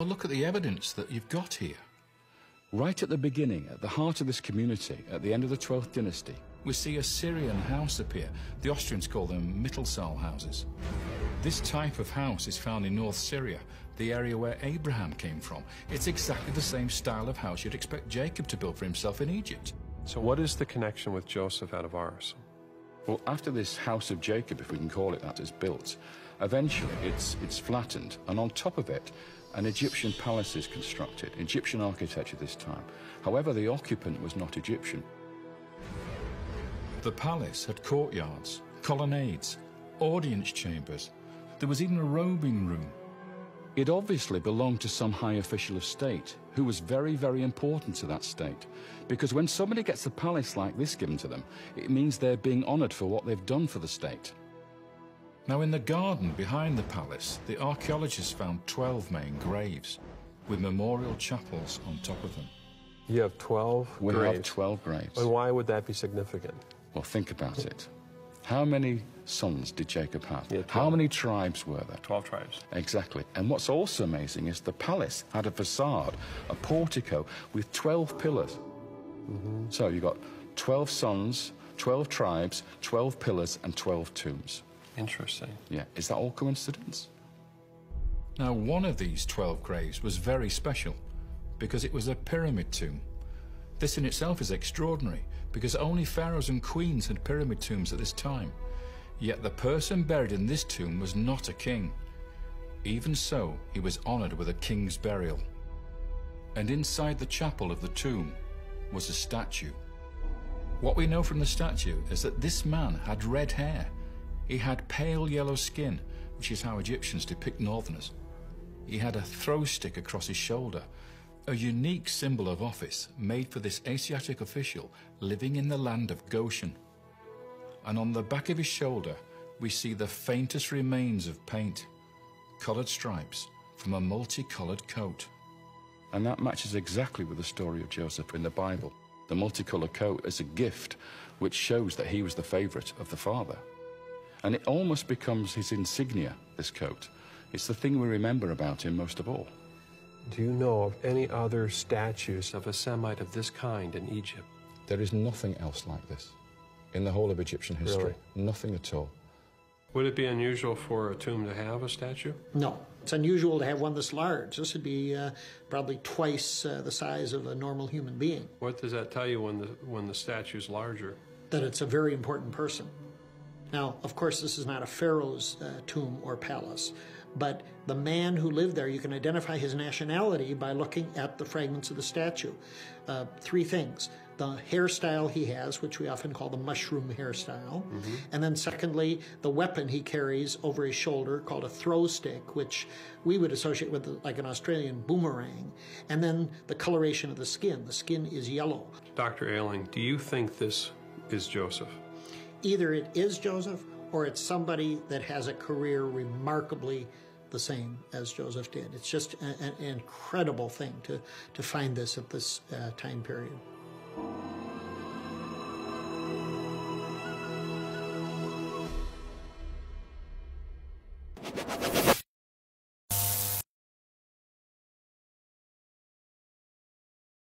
Well, look at the evidence that you've got here. Right at the beginning, at the heart of this community, at the end of the 12th dynasty, We see a Syrian house appear. The Austrians call them Mittelsaal houses. This type of house is found in North Syria, the area where Abraham came from. It's exactly the same style of house you'd expect Jacob to build for himself in Egypt. So what is the connection with Joseph out of ours? well, after this house of Jacob, if we can call it that, is built, eventually it's flattened, and on top of it, an Egyptian palace is constructed, Egyptian architecture this time. However, the occupant was not Egyptian. The palace had courtyards, colonnades, audience chambers. There was even a robing room. It obviously belonged to some high official of state who was very, very important to that state. Because when somebody gets a palace like this given to them, it means they're being honoured for what they've done for the state. Now, in the garden behind the palace, the archaeologists found 12 main graves with memorial chapels on top of them. You have 12 graves? We have 12 graves. And why would that be significant? Well, think about it. How many sons did Jacob have? Yeah, how many tribes were there? 12 tribes. Exactly. And what's also amazing is the palace had a facade, a portico with 12 pillars. Mm-hmm. So you've got 12 sons, 12 tribes, 12 pillars, and 12 tombs. Interesting. Yeah. Is that all coincidence? Now, one of these 12 graves was very special because it was a pyramid tomb. This in itself is extraordinary because only pharaohs and queens had pyramid tombs at this time. Yet the person buried in this tomb was not a king. Even so, he was honored with a king's burial. And inside the chapel of the tomb was a statue. What we know from the statue is that this man had red hair. He had pale yellow skin, which is how Egyptians depict northerners. He had a throw stick across his shoulder, a unique symbol of office made for this Asiatic official living in the land of Goshen. And on the back of his shoulder, we see the faintest remains of paint, coloured stripes from a multicolored coat. And that matches exactly with the story of Joseph in the Bible. The multicolored coat is a gift which shows that he was the favorite of the father. And it almost becomes his insignia, this coat. It's the thing we remember about him most of all. Do you know of any other statues of a Semite of this kind in Egypt? There is nothing else like this in the whole of Egyptian history. Really? Nothing at all. Would it be unusual for a tomb to have a statue? No. It's unusual to have one this large. This would be probably twice the size of a normal human being. What does that tell you when the statue's larger? That it's a very important person. Now, of course, this is not a pharaoh's tomb or palace, but the man who lived there, you can identify his nationality by looking at the fragments of the statue. Three things. The hairstyle he has, which we often call the mushroom hairstyle. Mm-hmm. And then secondly, the weapon he carries over his shoulder called a throw stick, which we would associate with like an Australian boomerang. And then the coloration of the skin. The skin is yellow. Dr. Ayling, do you think this is Joseph? Either it is Joseph or it's somebody that has a career remarkably the same as Joseph did. It's just an incredible thing to find this at this time period.